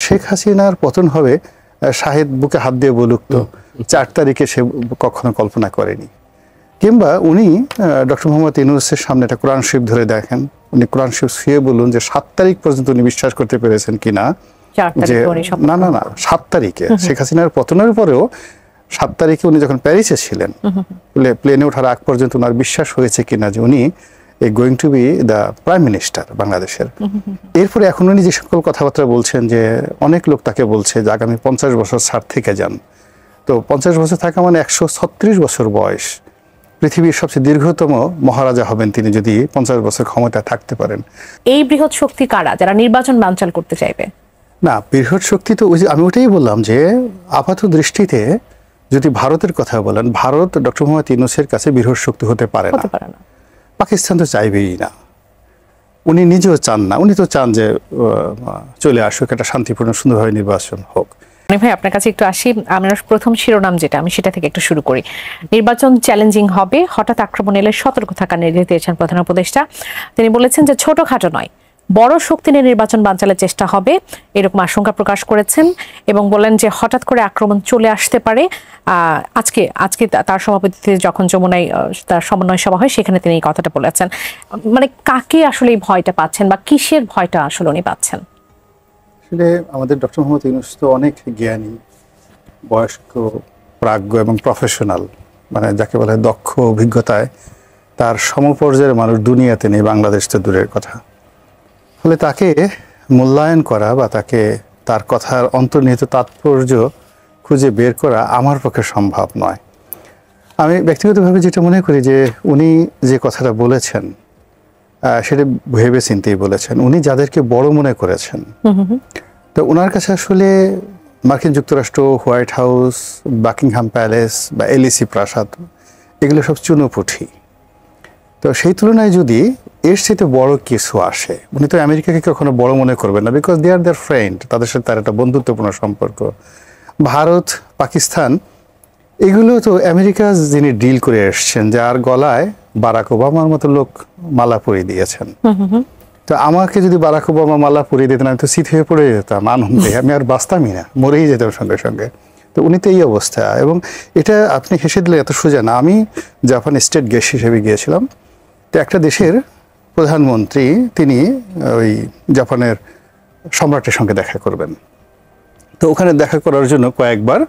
শেখ হাসিনার পতন হবে শাহেদ বুকে হাত দিয়ে বলুক তো 4 তারিখে সে কখনো কল্পনা করেনি। কিংবা উনি ডক্টর মোহাম্মদ ইউনূসের সামনে একটা কোরআন শরীফ ধরে দেখেন, উনি কোরআন শরীফ ছুঁয়ে বলুন যে 7 তারিখ পর্যন্ত উনি বিশ্বাস করতে পেরেছেন কিনা যে না 7 তারিখে শেখ হাসিনার পতনের পরেও 7 তারিখে উনি যখন প্যারিসে ছিলেন প্লেনে ওঠার আগ পর্যন্ত ওনার বিশ্বাস হয়েছে কিনা যে উনি going to B the prime minister বাংলাদেশের। এরপরে এখন উনি যে সকল কথাবার্তা বলছেন যে অনেক লোক তাকে বলছে যে আগামী 50 বছর ছাড় থেকে যান, তো 50 বছর থাকা মানে 136 বছর বয়স, পৃথিবীর সবচেয়ে দীর্ঘতম মহারাজা হবেন তিনি যদি 50 বছর ক্ষমতায় থাকতে পারেন। এই বৃহৎ শক্তি কারা যারা নির্বাচন বানচাল করতে চাইবে? না, বৃহৎ শক্তি তো আমি ওটাই বললাম যে আপাত দৃষ্টিতে যদি ভারতের কথা বলেন, ভারত ডক্টর মোহাম্মদ ইউনূসের কাছে বৃহৎ শক্তি হতে পারে না। পাকিস্তান তো চাইবেই না, উনি নিজেও চান না, উনি তো চান যে চলে আসুক, একটা শান্তিপূর্ণ সুন্দরভাবে নির্বাচন হোক। ভাই আপনার কাছে একটু আসি, আমরা প্রথম শিরোনাম যেটা আমি সেটা থেকে একটু শুরু করি। নির্বাচন চ্যালেঞ্জিং হবে, হঠাৎ আক্রমণ এলে সতর্ক থাকার নির্দেশ দিয়েছেন প্রধান উপদেষ্টা। তিনি বলেছেন যে ছোটখাটো নয়, বড় শক্তি নিয়ে নির্বাচন বানচালের চেষ্টা হবে, এরকম আশঙ্কা প্রকাশ করেছেন এবং বলেন যে হঠাৎ করে আক্রমণ চলে আসতে পারে। আজকে তার সভাপতিত্বে যখন যমুনায় তার সমন্বয় সভা হয় সেখানে তিনি এই কথাটা বলেছেন। মানে কাকে আসলে এই ভয়টা পাচ্ছেন বা কিসের ভয়টা আসলে উনি পাচ্ছেন? আসলে আমাদের ডক্টর মোহাম্মদ ইউনূস তো অনেক জ্ঞানী, বয়স্ক, প্রাজ্ঞ এবং প্রফেশনাল, মানে যাকে বলে দক্ষ, অভিজ্ঞতায় তার সমপর্যায়ের মানুষ দুনিয়াতে নেই, বাংলাদেশ তো দূরের কথা। ফলে তাকে মূল্যায়ন করা বা তাকে তার কথার অন্তর্নিহিত তাৎপর্য খুঁজে বের করা আমার পক্ষে সম্ভব নয়। আমি ব্যক্তিগতভাবে যেটা মনে করি যে উনি যে কথাটা বলেছেন সেটা ভেবে চিন্তেই বলেছেন। উনি যাদেরকে বড় মনে করেছেন, তো ওনার কাছে আসলে মার্কিন যুক্তরাষ্ট্র, হোয়াইট হাউস, বাকিংহাম প্যালেস বা এলিসি প্রাসাদ এগুলো সব চুনোপুঁঠি। তো সেই তুলনায় যদি এর সাথে বড় কিছু আসে, উনি তো আমেরিকাকে কখনো বড় মনে করবেন না, because they R there friend, তাদের সাথে তার একটা বন্ধুত্বপূর্ণ সম্পর্ক। ভারত, পাকিস্তান এগুলো তো আমেরিকা যিনি ডিল করে এসছেন, যার গলায় বারাক ওবামার মতো লোক মালা পরিয়ে দিয়েছেন। তো আমাকে যদি বারাক ওবামা মালা পরিয়ে দিতেন আমি তো শীত হয়ে পড়ে যেতাম আনন্দে, আমি আর বাঁচতামই না, মরেই যেতাম সঙ্গে সঙ্গে। তো উনি তো এই অবস্থা, এবং এটা আপনি হেসে দিলে এত সোজা না। আমি জাপান স্টেট গেস্ট হিসেবে গিয়েছিলাম, তো একটা দেশের প্রধানমন্ত্রী তিনি ওই জাপানের সম্রাটের সঙ্গে দেখা করবেন, তো ওখানে দেখা করার জন্য কয়েকবার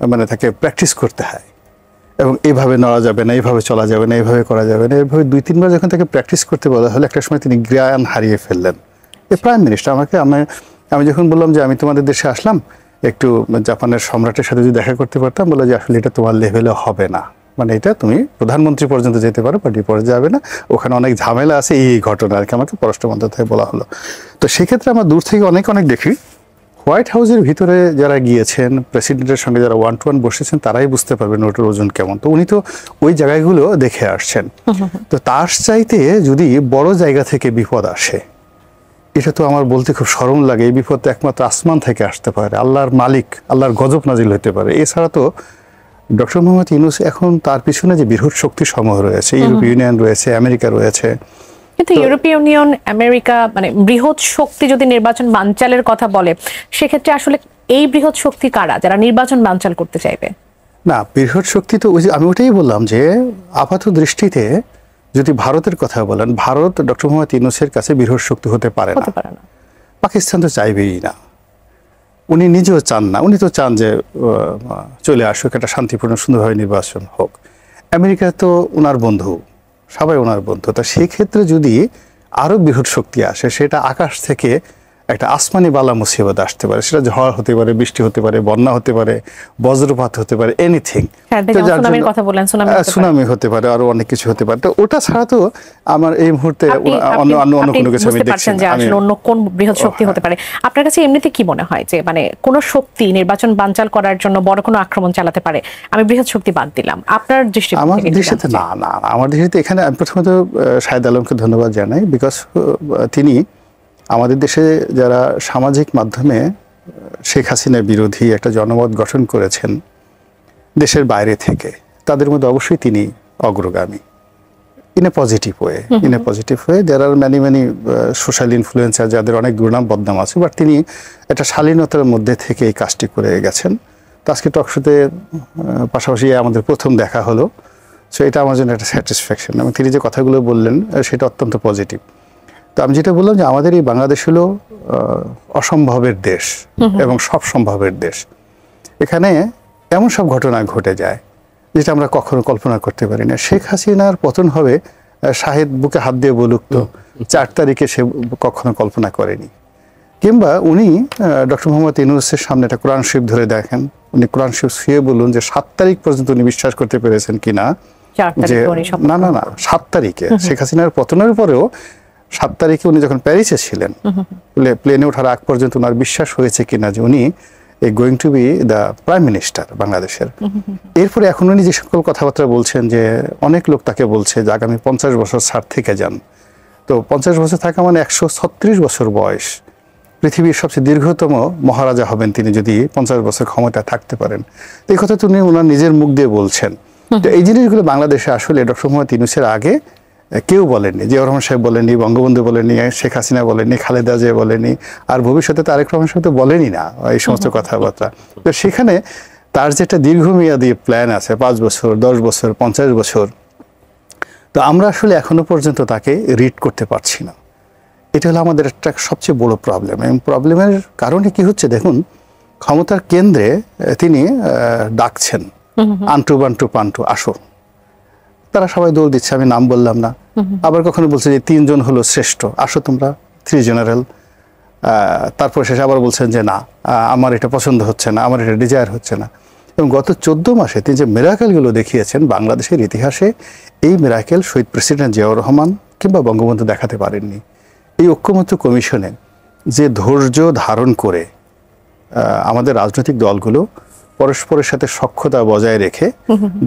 মানে তাকে প্র্যাকটিস করতে হয়, এবং এইভাবে নড়া যাবে না, এইভাবে চলা যাবে না, এইভাবে করা যাবে না, এইভাবে 2-3 বার যখন তাকে প্র্যাকটিস করতে বলা হলো, একটা সময় তিনি জ্ঞান হারিয়ে ফেললেন। এই প্রাইম মিনিস্টার আমি যখন বললাম যে আমি তোমাদের দেশে আসলাম, একটু জাপানের সম্রাটের সাথে যদি দেখা করতে পারতাম, বলে যে আসলে এটা তোমার লেভেলে হবে না, মানে এটা তুমি প্রধানমন্ত্রী পর্যন্ত যেতে পারো, বাট পরে যাবে না, ওখানে অনেক ঝামেলা আছে, এই ঘটনা আর কি আমাকে পররাষ্ট্র মন্ত্রক থেকে বলা হলো। তো সেক্ষেত্রে আমরা দূর থেকে অনেক দেখি, হোয়াইট হাউসের ভিতরে যারা গিয়েছেন, প্রেসিডেন্টের সঙ্গে যারা 1-to-1 বসেছেন, তারাই বুঝতে পারবেন ওটার ওজন কেমন। তো উনি তো ওই জায়গাগুলো দেখে আসছেন। তো তার চাইতে যদি বড় জায়গা থেকে বিপদ আসে, এটা তো আমার বলতে খুব শরম লাগে। এই বিপদ তো একমাত্র আসমান থেকে আসতে পারে, আল্লাহর মালিক, আল্লাহর গজব নাজিল হতে পারে। এছাড়া তো ডক্টর মোহাম্মদ ইউনূস এখন তার পিছনে যে বৃহৎ শক্তি সমূহ রয়েছে, ইউরোপীয় ইউনিয়ন রয়েছে, আমেরিকা রয়েছে। কিন্তু ইউরোপীয় ইউনিয়ন, আমেরিকা মানে বৃহৎ শক্তি যদি নির্বাচন বানচালের কথা বলে, সেক্ষেত্রে আসলে এই বৃহৎ শক্তি কারা যারা নির্বাচন বানচাল করতে চাইবে? না, বৃহৎ শক্তি তো আমি ওটাই বললাম যে আপাত দৃষ্টিতে যদি ভারতের কথা বলেন, ভারত ডক্টর মোহাম্মদ ইউনূসের কাছে বৃহৎ শক্তি হতে পারে না। পাকিস্তান তো চাইবেই না, উনি নিজেও চান না, উনি তো চান যে চলে আসুক, একটা শান্তিপূর্ণ সুন্দরভাবে নির্বাচন হোক। আমেরিকা তো ওনার বন্ধু, সবাই ওনার বন্ধু। তা সেক্ষেত্রে যদি আরো বৃহৎ শক্তি আসে, সেটা আকাশ থেকে একটা আসমানি বালা মুসিবত আসতে পারে। সেটা ঝড় হতে পারে, বৃষ্টি হতে পারে, বন্যা হতে পারে, বজ্রপাত হতে পারে, এনিথিং, সুনামি হতে পারে, আরো অনেক কিছু হতে পারে। তো ওটা ছাড়া তো আমার এই মুহূর্তে অন্য কোনো কিছু আমি দেখছি না। অন্য কোন বৃহৎ শক্তি হতে পারে আপনার কাছে এমনিতে কি মনে হয় যে মানে কোন শক্তি নির্বাচন বানচাল করার জন্য বড় কোনো আক্রমণ চালাতে পারে? আমি বৃহৎ শক্তি বাদ দিলাম, আপনার দৃষ্টিতে? আমার দৃষ্টিতে না, আমার দৃষ্টিতে এখানে আমি প্রথমত শাহেদ আলমকে ধন্যবাদ জানাই, বিকজ তিনি আমাদের দেশে যারা সামাজিক মাধ্যমে শেখ হাসিনা বিরোধী একটা জনমত গঠন করেছেন দেশের বাইরে থেকে, তাদের মধ্যে অবশ্যই তিনি অগ্রগামী। In a positive way there are many social influencer যাদের অনেক দুর্নাম বদনাম আছে, বাট তিনি একটা শালীনতার মধ্যে থেকে এই কাজটি করে গেছেন। তো আজকে টকশোতে পাশাপাশি আমাদের প্রথম দেখা হলো, সো এটা আমার জন্য একটা স্যাটিসফ্যাকশন, এবং তিনি যে কথাগুলো বললেন সেটা অত্যন্ত পজিটিভ। তো আমি যেটা বললাম যে আমাদের এই বাংলাদেশ হলো অসম্ভবের দেশ এবং সব সম্ভবের দেশ। এখানে এমন সব ঘটনা ঘটে যায় যেটা আমরা কখনো কল্পনা করতে পারি না। শেখ হাসিনার পতন হবে শাহেদ বুকে হাত দিয়ে বলুক তো 4 তারিখে সে কখনো কল্পনা করেনি। কিংবা উনি ডক্টর মোহাম্মদ ইউনূসের সামনে একটা কোরআন শরীফ ধরে দেখেন, উনি কোরআন শরীফ ছুঁয়ে বলুন যে 7 তারিখ পর্যন্ত উনি বিশ্বাস করতে পেরেছেন কিনা যে না 7 তারিখে শেখ হাসিনার পতনের পরেও 7 তারিখে উনি যখন প্যারিসে ছিলেন প্লেনে ওঠার আগ পর্যন্ত ওনার বিশ্বাস হয়েছে কিনা যে উনি going to B the prime minister বাংলাদেশের। এরপরে এখন উনি যে সকল কথাবার্তা বলছেন যে অনেক লোক তাকে বলছে যে আগামী 50 বছর ছাড় থেকে যান, তো 50 বছর থাকা মানে 136 বছর বয়স, পৃথিবীর সবচেয়ে দীর্ঘতম মহারাজা হবেন তিনি যদি 50 বছর ক্ষমতা থাকতে পারেন। এই কথা উনি ওনার নিজের মুখ দিয়ে বলছেন। তো এই জিনিসগুলো বাংলাদেশে আসলে ডক্টর মোহাম্মদ ইউনূসের আগে কেউ বলেননি, জিয়াউর রহমান সাহেব বলেননি, বঙ্গবন্ধু বলেননি, শেখ হাসিনা বলেননি, খালেদা জিয়া বলেননি, আর ভবিষ্যতে তারেক রহমান সাহেব তো বলেনই না এই সমস্ত কথাবার্তা। তো সেখানে তার যেটা দীর্ঘমেয়াদী প্ল্যান আছে 5 বছর, 10 বছর, 50 বছর, তো আমরা আসলে এখনো পর্যন্ত তাকে রিড করতে পারছি না। এটা হলো আমাদের একটা সবচেয়ে বড় প্রবলেম। এবং প্রবলেমের কারণে কি হচ্ছে দেখুন, ক্ষমতার কেন্দ্রে তিনি ডাকছেন আন্টু বান্টু পান্টু আসো, তারা সবাই দৌড় দিচ্ছে, আমি নাম বললাম না। আবার কখনো বলছে যে 3 জন হলো শ্রেষ্ঠ, আসো তোমরা 3 জেনারেল। তারপর শেষে আবার বলছেন যে না আমার এটা পছন্দ হচ্ছে না, আমার এটা ডিজায়ার হচ্ছে না। এবং গত 14 মাসে তিনি যে মিরাকেলগুলো দেখিয়েছেন বাংলাদেশের ইতিহাসে, এই মিরাকেল শহীদ প্রেসিডেন্ট জিয়াউর রহমান কিংবা বঙ্গবন্ধু দেখাতে পারেননি। এই ঐক্যমত্য কমিশনে যে ধৈর্য ধারণ করে আমাদের রাজনৈতিক দলগুলো পরস্পরের সাথে সখ্যতা বজায় রেখে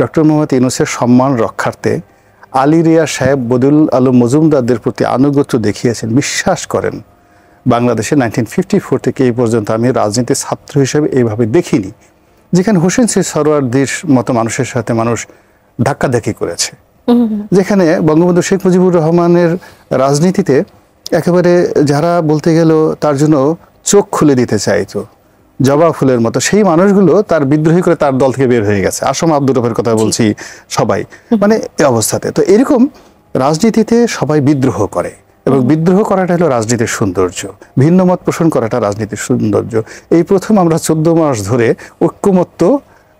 ডক্টর মোহাম্মদ ইউনূসের সম্মান রক্ষার্থে আলী রিয়া সাহেব, বদিউল আলম মজুমদারদের প্রতি আনুগত্য দেখিয়েছেন। বিশ্বাস করেন বাংলাদেশে 1954 থেকে এই পর্যন্ত আমি রাজনীতির ছাত্র হিসেবে এইভাবে দেখিনি, যেখানে হোসেন শহীদ সরওয়ার্দীর মতো মানুষের সাথে মানুষ ধাক্কাধাক্কি করেছে, যেখানে বঙ্গবন্ধু শেখ মুজিবুর রহমানের রাজনীতিতে একেবারে যারা বলতে গেল তার জন্য চোখ খুলে দিতে চাইতো জবা ফুলের মতো, সেই মানুষগুলো তার বিদ্রোহী করে তার দল থেকে বের হয়ে গেছে। আসম আব্দুর রফের কথা বলছি, সবাই মানে এই অবস্থাতে। তো এরকম রাজনীতিতে সবাই বিদ্রোহ করে, এবং বিদ্রোহ করাটা হলো রাজনীতির সৌন্দর্য, ভিন্ন মত পোষণ করাটা রাজনীতির সৌন্দর্য। এই প্রথম আমরা 14 মাস ধরে ঐক্যমত্য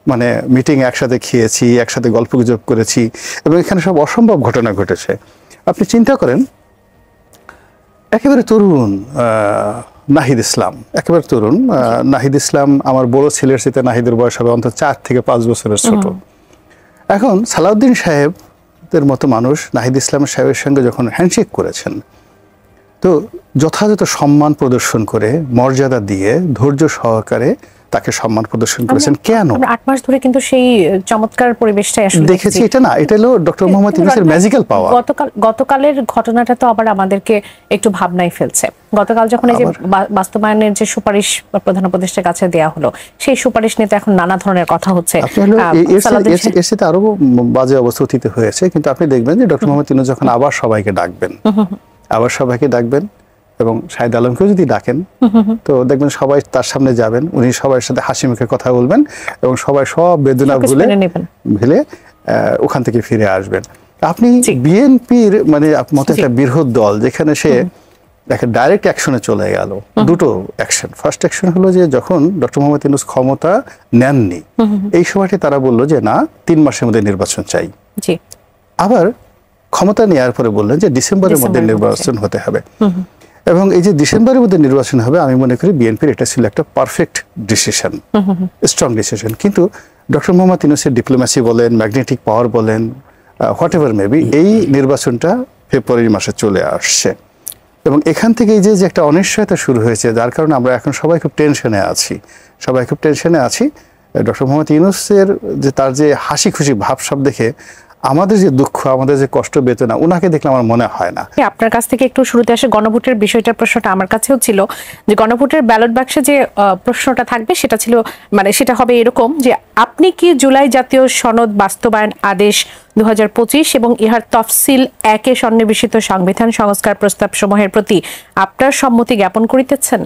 মানে মিটিং একসাথে খেয়েছি, একসাথে গল্পগুজব করেছি, এবং এখানে সব অসম্ভব ঘটনা ঘটেছে। আপনি চিন্তা করেন একেবারে তরুণ নাহিদ ইসলাম, একেবারে তরুণ নাহিদ ইসলাম, আমার বড় ছেলের সাথে নাহিদের বয়স হবে অন্তত 4 থেকে 5 বছরের ছোট। এখন সালাউদ্দিন সাহেবদের মতো মানুষ নাহিদ ইসলাম সাহেবের সঙ্গে যখন হ্যান্ডশেক করেছেন, তো যথাযথ সম্মান প্রদর্শন করে মর্যাদা দিয়ে ধৈর্য সহকারে তাকে সম্মান প্রদর্শন করেছেন। কেন 8 মাস ধরে কিন্তু সেই চমৎকার পরিবেশটাই আসলে দেখেছি। এটা না, এটা হলো ডক্টর মোহাম্মদ ইউনূসের ম্যাজিক্যাল পাওয়ার। গতকালের ঘটনাটা তো আবার আমাদেরকে একটু ভাবনায় ফেলছে। গতকাল যখন এই যে বাস্তবায়নের যে সুপারিশ প্রধান উপদেষ্টার কাছে দেয়া হলো, সেই সুপারিশ নিয়ে তো এখন নানা ধরনের কথা হচ্ছে। এর সাথে আরো বাজে অবস্থা অতীত হয়েছে, কিন্তু আপনি দেখবেন যে ডক্টর মোহাম্মদ ইউনূস যখন আবার সবাইকে ডাকবেন এবং শাহেদ আলমকেও যদি ডাকেন, তো দেখবেন সবাই তার সামনে যাবেন, উনি সবার সাথে হাসি মুখে কথা বলবেন, এবং সবাই সব বেদনা ভুলে ওখান থেকে ফিরে আসবেন। আপনি বিএনপির মানে মতো একটা বৃহৎ দল, যেখানে সে ডাইরেক্ট অ্যাকশনে চলে গেল। দুটো অ্যাকশন, ফার্স্ট অ্যাকশন হলো যে যখন ডক্টর মোহাম্মদ ইউনূস ক্ষমতা নেননি, এই সময়টি তারা বললো যে না 3 মাসের মধ্যে নির্বাচন চাই। আবার ক্ষমতা নেওয়ার পরে বললেন যে ডিসেম্বরের মধ্যে নির্বাচন হতে হবে। এবং এই যে ডিসেম্বরের মধ্যে নির্বাচন হবে, আমি মনে করি বিএনপির এটা ছিল একটা পারফেক্ট ডিসিশন, স্ট্রং ডিসিশন। কিন্তু ডক্টর মোহাম্মদ ইউনূসের ডিপ্লোম্যাসি বলেন, ম্যাগনেটিক পাওয়ার বলেন, হোয়াট এভার মেবি, এই নির্বাচনটা ফেব্রুয়ারি মাসে চলে আসছে। এবং এখান থেকে এই যে একটা অনিশ্চয়তা শুরু হয়েছে, যার কারণে আমরা এখন সবাই খুব টেনশনে আছি। ডক্টর মোহাম্মদ ইউনূসের যে তার যে হাসি খুশি ভাবসাব দেখে আমাদের যে দুঃখ, আমাদের যে কষ্ট বেদনা, ওনাকে দেখলে আমার মনে হয় না। আপনার কাছ থেকে একটু শুরুতে আসে গণভোটের বিষয়টার প্রশ্নটা আমার কাছেও ছিল, যে গণভোটের ব্যালট বাক্সে যে প্রশ্নটা থাকবে সেটা ছিল, মানে সেটা হবে এরকম যে আপনি কি জুলাই জাতীয় সনদ বাস্তবায়ন আদেশ 2025 এবং ইহার তফসিল 1 সন্নিবেশিত সংবিধান সংস্কার প্রস্তাব সমূহের প্রতি আপনার সম্মতি জ্ঞাপন করিতেছেন?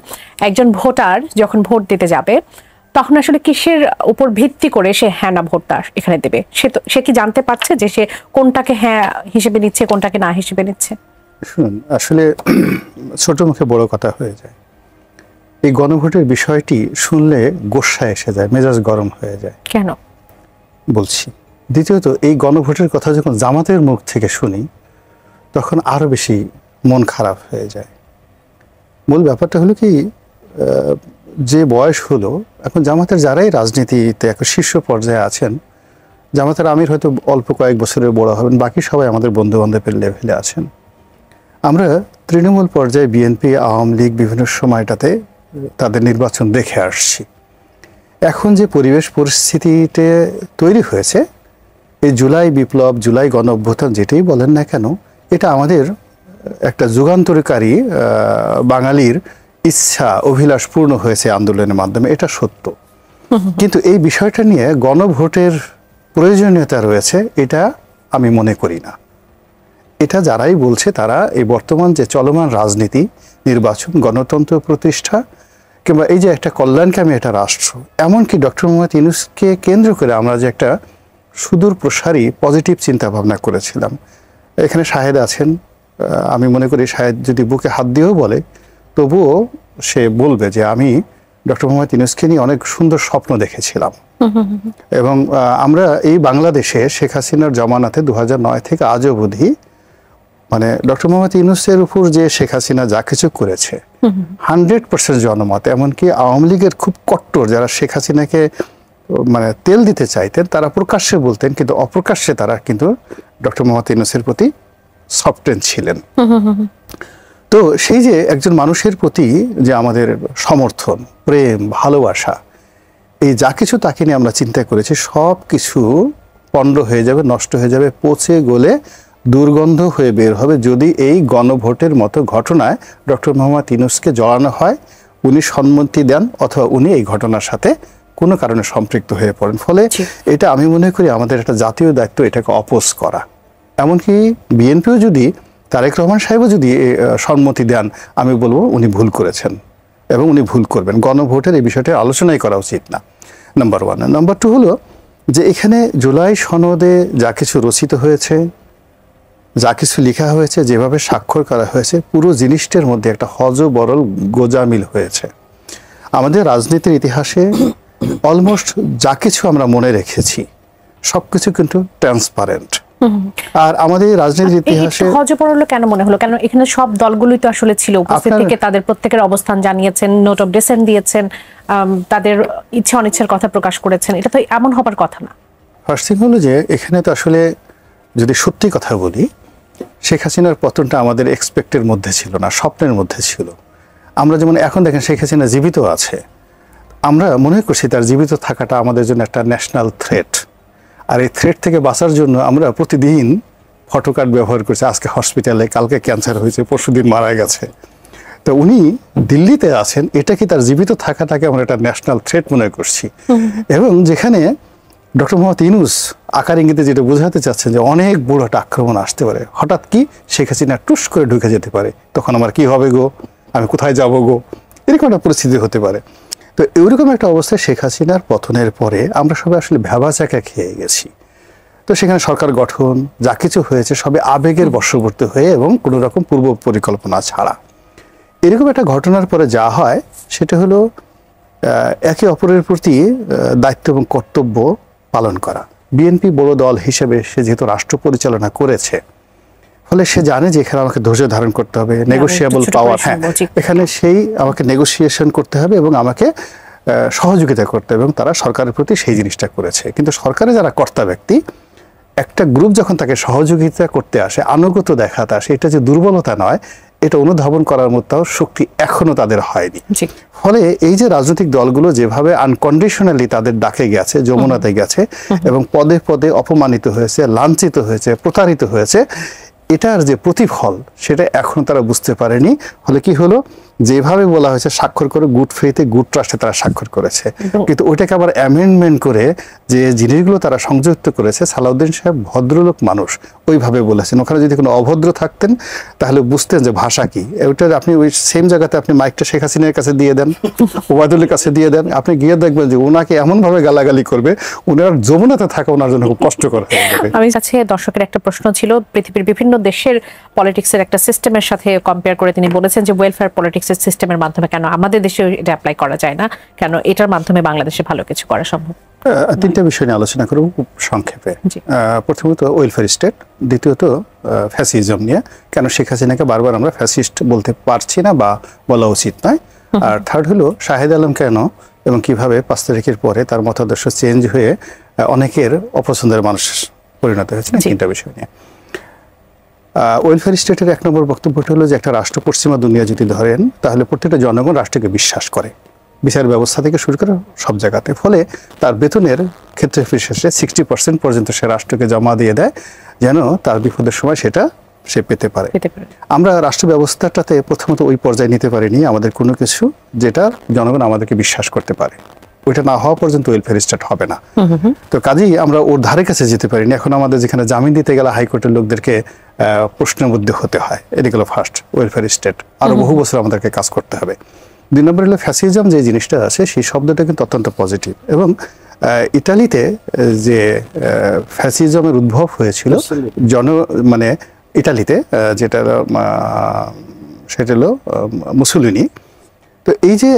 একজন ভোটার যখন ভোট দিতে যাবে তখন আসলে কিসের উপর ভিত্তি করে সে হ্যাঁ না ভোটটা এখানে দেবে? সে কি জানতে পারছে যে সে কোনটাকে হ্যাঁ হিসেবে নিচ্ছে, কোনটাকে না হিসেবে নিচ্ছে? শুনুন, আসলে ছোট মুখে বড় কথা হয়ে যায়। এই গণভোটের বিষয়টি শুনলে গোস্বা এসে যায়, মেজাজ গরম হয়ে যায়। কেন বলছি। দ্বিতীয়ত, এই গণভোটের কথা যখন জামাতের মুখ থেকে শুনি তখন আরো বেশি মন খারাপ হয়ে যায়। মূল ব্যাপারটা হলো কি, যে বয়স হলো, এখন জামাতের যারাই রাজনীতিতে একটা শীর্ষ পর্যায়ে আছেন, জামাতের আমির হয়তো অল্প কয়েক বছরের বড় হবেন, বাকি সবাই আমাদের বন্ধু বান্ধবের লেভেলে আছেন। আমরা তৃণমূল পর্যায়ে বিএনপি, আওয়ামী লীগ বিভিন্ন সময়টাতে তাদের নির্বাচন দেখে আসছি। এখন যে পরিবেশ পরিস্থিতিতে তৈরি হয়েছে, এই জুলাই বিপ্লব, জুলাই গণ অভ্যুত্থান যেটাই বলেন না কেন, এটা আমাদের একটা যুগান্তরকারী বাঙালির ইচ্ছা, অভিলাষ পূর্ণ হয়েছে আন্দোলনের মাধ্যমে, এটা সত্য। কিন্তু এই বিষয়টা নিয়ে গণভোটের প্রয়োজনীয়তা রয়েছে, এটা আমি মনে করি না। এটা যারাই বলছে তারা এই বর্তমান যে চলমান রাজনীতি, নির্বাচন, গণতন্ত্র প্রতিষ্ঠা, কিংবা এই যে একটা কল্যাণকামী একটা রাষ্ট্র, এমনকি ডক্টর মোহাম্মদ ইউনূসকে কেন্দ্র করে আমরা যে একটা সুদূর প্রসারী পজিটিভ চিন্তা ভাবনা করেছিলাম। এখানে শাহেদ আছেন, আমি মনে করি শাহেদ যদি বুকে হাত দিয়েও বলে তবুও সে বলবে যে আমি ডক্টর মোহাম্মদ ইউনূসকে নিয়ে অনেক সুন্দর স্বপ্ন দেখেছিলাম। এবং আমরা এই বাংলাদেশে শেখ হাসিনার জমানাতে 2009 থেকে আজ অবধি, মানে ডক্টর মোহাম্মদ ইউনূসের উপর যে শেখ হাসিনা যা কিছু করেছে 100% জনমত, এমনকি আওয়ামী লীগের খুব কট্টর যারা শেখ হাসিনাকে মানে তেল দিতে চাইতেন তারা প্রকাশ্যে বলতেন, কিন্তু অপ্রকাশ্যে তারা কিন্তু ডক্টর মোহাম্মদ ইউনূসের প্রতি সফটেন ছিলেন। তো সেই যে একজন মানুষের প্রতি যে আমাদের সমর্থন, প্রেম, ভালোবাসা, এই যা কিছু তাকে নিয়ে আমরা চিন্তা করেছি, সব কিছু পণ্ড হয়ে যাবে, নষ্ট হয়ে যাবে, পচে গলে দুর্গন্ধ হয়ে বের হবে যদি এই গণভোটের মতো ঘটনায় ডক্টর মোহাম্মদ ইউনূসকে জড়ানো হয়, উনি সম্মতি দেন অথবা উনি এই ঘটনার সাথে কোনো কারণে সম্পৃক্ত হয়ে পড়েন। ফলে এটা আমি মনে করি আমাদের একটা জাতীয় দায়িত্ব এটাকে অপোজ করা। এমনকি বিএনপিও যদি, তারেক রহমান সাহেবও যদি সম্মতি দেন, আমি বলবো উনি ভুল করেছেন এবং উনি ভুল করবেন। গণভোটের এই বিষয়টা আলোচনাই করা উচিত না, নাম্বার 1। নাম্বার 2 হলো যে এখানে জুলাই সনদে যা কিছু রচিত হয়েছে, যা কিছু লেখা হয়েছে, যেভাবে স্বাক্ষর করা হয়েছে, পুরো জিনিসটার মধ্যে একটা হজবরল গোজামিল হয়েছে। আমাদের রাজনীতির ইতিহাসে অলমোস্ট যা কিছু আমরা মনে রেখেছি সবকিছু কিন্তু ট্রান্সপারেন্ট। আর আমাদের রাজনীতির ইতিহাসে হজবরল কেন মনে হলো? কারণ এখানে সব দলগুলোই তো আসলে ছিল উপস্থিত, থেকে তাদের প্রত্যেকের অবস্থান জানিয়েছেন, নোট অফ ডিসেন্ট দিয়েছেন, তাদের ইচ্ছা অনিচ্ছার কথা প্রকাশ করেছেন। এটা তো এমন হবার কথা না। ফার্স্ট থিং হলো যে এখানে তো আসলে যদি সত্যি কথা বলি, শেখ হাসিনার পতনটা আমাদের এক্সপেক্টের মধ্যে ছিল না, স্বপ্নের মধ্যে ছিল। আমরা যেমন এখন দেখেন শেখ হাসিনা জীবিত আছে, আমরা মনে করছি তার জীবিত থাকাটা আমাদের জন্য একটা ন্যাশনাল থ্রেট। আর এই থ্রেট থেকে বাঁচার জন্য আমরা প্রতিদিন ফটোকার্ড ব্যবহার করছি, আজকে হসপিটালে, কালকে ক্যান্সার হয়েছে, পরশুদিন মারা গেছে। তো উনি দিল্লিতে আছেন, এটা কি তার জীবিত থাকাটাকে আমরা একটা ন্যাশনাল থ্রেট মনে করছি। এবং যেখানে ডক্টর মোহাম্মদ ইউনূস আকার ইঙ্গিতে যেটা বোঝাতে চাচ্ছেন যে অনেক বড় একটা আক্রমণ আসতে পারে, হঠাৎ কি শেখ হাসিনা টুস করে ঢুকে যেতে পারে, তখন আমার কি হবে গো, আমি কোথায় যাব গো, এরকম একটা পরিস্থিতি হতে পারে। তো এরকম একটা অবস্থায় শেখ হাসিনার পতনের পরে আমরা সবাই আসলে ভ্যাবাচাকা খেয়ে গেছি। তো সেখানে সরকার গঠন, যা কিছু হয়েছে সবে আবেগের বশবর্তী হয়ে এবং কোনো রকম পূর্ব পরিকল্পনা ছাড়া। এরকম একটা ঘটনার পরে যা হয় সেটা হলো একে অপরের প্রতি দায়িত্ব এবং কর্তব্য পালন করা। বিএনপি বড় দল হিসেবে সে যেহেতু রাষ্ট্র পরিচালনা করেছে, ফলে সে জানে যে এখানে আমাকে ধৈর্য ধারণ করতে হবে, নেগোশিয়েবল পাওয়ার, হ্যাঁ এখানে সেই আমাকে নেগোসিয়েশন করতে হবে এবং আমাকে সহযোগিতা করতে হবে, এবং তারা সরকারের প্রতি সেই জিনিসটা করেছে। কিন্তু সরকারের যারা কর্তা ব্যক্তি, একটা গ্রুপ যখন তাকে সহযোগিতা করতে আসে, আনুগত্য দেখাতে আসে, এটা যে দুর্বলতা নয়, এটা অনুধাবন করার মতো শক্তি এখনো তাদের হয়নি। জি। ফলে এই যে রাজনৈতিক দলগুলো যেভাবে আনকন্ডিশনালি তাদের ডাকে গেছে, যমুনাতে গেছে এবং পদে পদে অপমানিত হয়েছে, লাঞ্ছিত হয়েছে, প্রতারিত হয়েছে, এটার যে প্রতিফল সেটা এখন তারা বুঝতে পারেনি। ফলে কি হলো, যেভাবে বলা হয়েছে স্বাক্ষর করে গুড ফেইথে গুড ট্রাস্টে তারা স্বাক্ষর করেছে, কিন্তু ওইটাকে আবার অ্যামেন্ডমেন্ট করে যে জিনিসগুলো তারা সংযুক্ত করেছে, সালাউদ্দিন সাহেব ভদ্রলোক মানুষ ওইভাবে বলেছেন। ওখানে যদি কোনো অভদ্র থাকতেন তাহলে বুঝতেন যে ভাষা কি। ওইটা আপনি ওই সেম জায়গাতে আপনি মাইকটা শেখ হাসিনার কাছে দিয়ে দেন, ওবায়দুলের কাছে দিয়ে দেন, আপনি গিয়ে দেখবেন যে ওনাকে এমনভাবে গালাগালি করবে, ওনার যমুনাতে থাকা ওনার জন্য খুব কষ্টকর হয়ে যাবে। আমি কাছে দর্শকের একটা প্রশ্ন ছিল, পৃথিবীর বিভিন্ন দেশের পলিটিক্সের একটা সিস্টেমের সাথে কম্পেয়ার করে তিনি বলেছেন যে ওয়েলফেয়ার পলিটিক্সের সিস্টেমের মাধ্যমে কেন আমাদের দেশে এটা অ্যাপ্লাই করা যায় না, কেন এটার মাধ্যমে বাংলাদেশে ভালো কিছু করা সম্ভব? তিনটা বিষয় নিয়ে আলোচনা করব খুব সংক্ষেপে। প্রথমত ওয়েলফেয়ার স্টেট, দ্বিতীয়ত ফ্যাসিজম নিয়ে, কেন শেখ হাসিনাকে বারবার আমরা ফ্যাসিস্ট বলতে পারছি না বা বলা উচিত নয়, আর থার্ড হলো শাহেদ আলম কেন এবং কিভাবে 5 তারিখের পরে তার মতাদর্শ চেঞ্জ হয়ে অনেকের অপছন্দের মানুষ পরিণত হয়েছে। তিনটা বিষয় নিয়ে ওয়েলফেয়ার স্টেটের 1 নম্বর বক্তব্যটা হলো যে একটা রাষ্ট্র পশ্চিমা দুনিয়া যদি ধরেন তাহলে প্রত্যেকটা জনগণ রাষ্ট্রকে বিশ্বাস করে, বিচার ব্যবস্থা থেকে শুরু করে সব জায়গাতে। ফলে তার বেতনের ক্ষেত্রে বিশেষে 60% পর্যন্ত সে রাষ্ট্রকে জমা দিয়ে দেয় যেন তার বিপদের সময় সেটা সে পেতে পারে। আমরা রাষ্ট্র ব্যবস্থাটাতে প্রথমত ওই পর্যায়ে নিতে পারিনি আমাদের কোনো কিছু যেটা জনগণ আমাদেরকে বিশ্বাস করতে পারে। ওইটা না হওয়া পর্যন্ত ওয়েলফেয়ার স্টেট হবে না। তো কাজেই আমরা ওর ধারে কাছে যেতে পারিনি। এখন আমাদের যেখানে জামিন দিতে গেলে হাইকোর্টের লোকদেরকে প্রশ্নের মধ্যে হতে হয়। এটা গেল ফার্স্ট ওয়েলফেয়ার স্টেট, আরো বহু বছর আমাদেরকে কাজ করতে হবে। 2 নম্বর হলো ফ্যাসিজম, যে জিনিসটা আছে সেই শব্দটা কিন্তু অত্যন্ত পজিটিভ এবং ইটালিতে যে ফ্যাসিজমের উদ্ভব হয়েছিল মানে ইটালিতে যেটা সেটা হলো মুসোলিনি। তো এই যে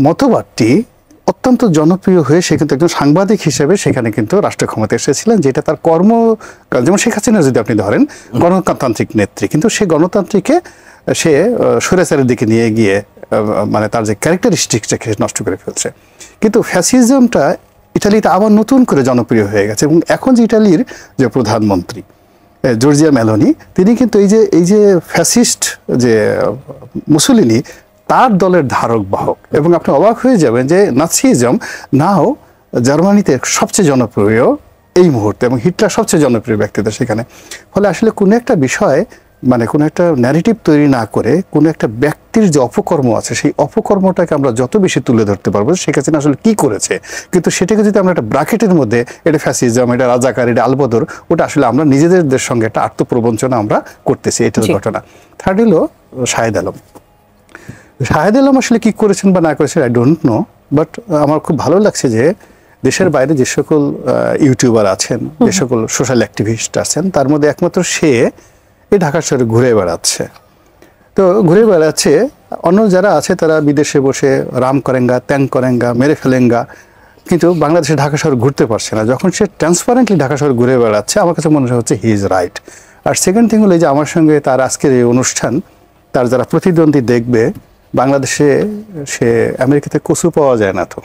মতবাদটি অত্যন্ত জনপ্রিয় হয়ে সে কিন্তু একজন সাংবাদিক হিসেবে সেখানে কিন্তু রাষ্ট্র ক্ষমতা এসেছিলেন, যেটা তার কর্ম, যেমন শেখ হাসিনা যদি আপনি ধরেন গণতান্ত্রিক নেত্রী, কিন্তু সে গণতান্ত্রিকে সে স্বৈরাচারের দিকে নিয়ে গিয়ে মানে তার যে ক্যারেক্টারিস্টিকটাকে নষ্ট করে ফেলছে। কিন্তু ফ্যাসিজমটা ইটালিতে আবার নতুন করে জনপ্রিয় হয়ে গেছে এবং এখন যে ইটালির যে প্রধানমন্ত্রী জর্জিয়া মেলোনি, তিনি কিন্তু এই যে ফ্যাসিস্ট যে মুসোলিনি তার দলের ধারক বাহক। এবং আপনি অবাক হয়ে যাবেন যে নাৎসিজম নাও জার্মানিতে সবচেয়ে জনপ্রিয় এই মুহূর্তে এবং হিটলার সবচেয়ে জনপ্রিয় ব্যক্তিত্ব সেখানে। ফলে আসলে কোনো একটা বিষয় মানে কোনো একটা ন্যারেটিভ তৈরি না করে কোনো একটা ব্যক্তির যে অপকর্ম আছে সেই অপকর্মটাকে আমরা যত বেশি তুলে ধরতে পারবো শেখ হাসিনা আসলে কি করেছে, কিন্তু সেটাকে যদি আমরা একটা ব্র্যাকেটের মধ্যে এটা ফ্যাসিজম, এটা রাজাকার, এটা আলবদর, ওটা আসলে আমরা নিজেদের সঙ্গে একটা আত্মপ্রবঞ্চনা আমরা করতেছি, এটার ঘটনা। থার্ড হলো শাহেদ আলম। শাহেদ আলম আসলে কি করেছেন বা না করেছেন আই ডোন্ট নো, বাট আমার খুব ভালো লাগছে যে দেশের বাইরে যে সকল ইউটিউবার আছেন, যে সকল সোশ্যাল অ্যাক্টিভিস্ট আছেন, তার মধ্যে একমাত্র সে এই ঢাকা শহরে ঘুরে বেড়াচ্ছে। তো ঘুরে বেড়াচ্ছে, অন্য যারা আছে তারা বিদেশে বসে রাম করেঙ্গা, ত্যাং করেঙ্গা, মেরে ফেলেঙ্গা, কিন্তু বাংলাদেশে ঢাকা শহর ঘুরতে পারছে না। যখন সে ট্রান্সপারেন্টলি ঢাকা শহর ঘুরে বেড়াচ্ছে আমার কাছে মনে হচ্ছে হি ইজ রাইট। আর সেকেন্ড থিং হলো যে আমার সঙ্গে তার আজকের এই অনুষ্ঠান, তার যারা প্রতিদ্বন্দ্বী দেখবে, বাংলাদেশে সে আমেরিকাতে কচু পাওয়া যায় না, তো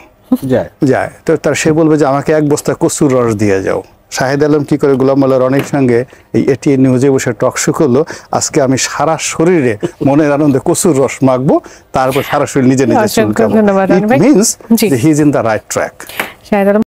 যায় তো তার সে বলবে যে আমাকে 1 বস্তা কচুর রস দিয়ে যাও। শাহেদ আলম কি করে গোলাম মোল্লা রনির সঙ্গে এই এটিএন নিউজে বসে টক শো করলো, আজকে আমি সারা শরীরে মনের আনন্দে কচুর রস মাখবো, তারপর সারা শরীর নিজে নিজে চুলকাবো। It means he is in the right track.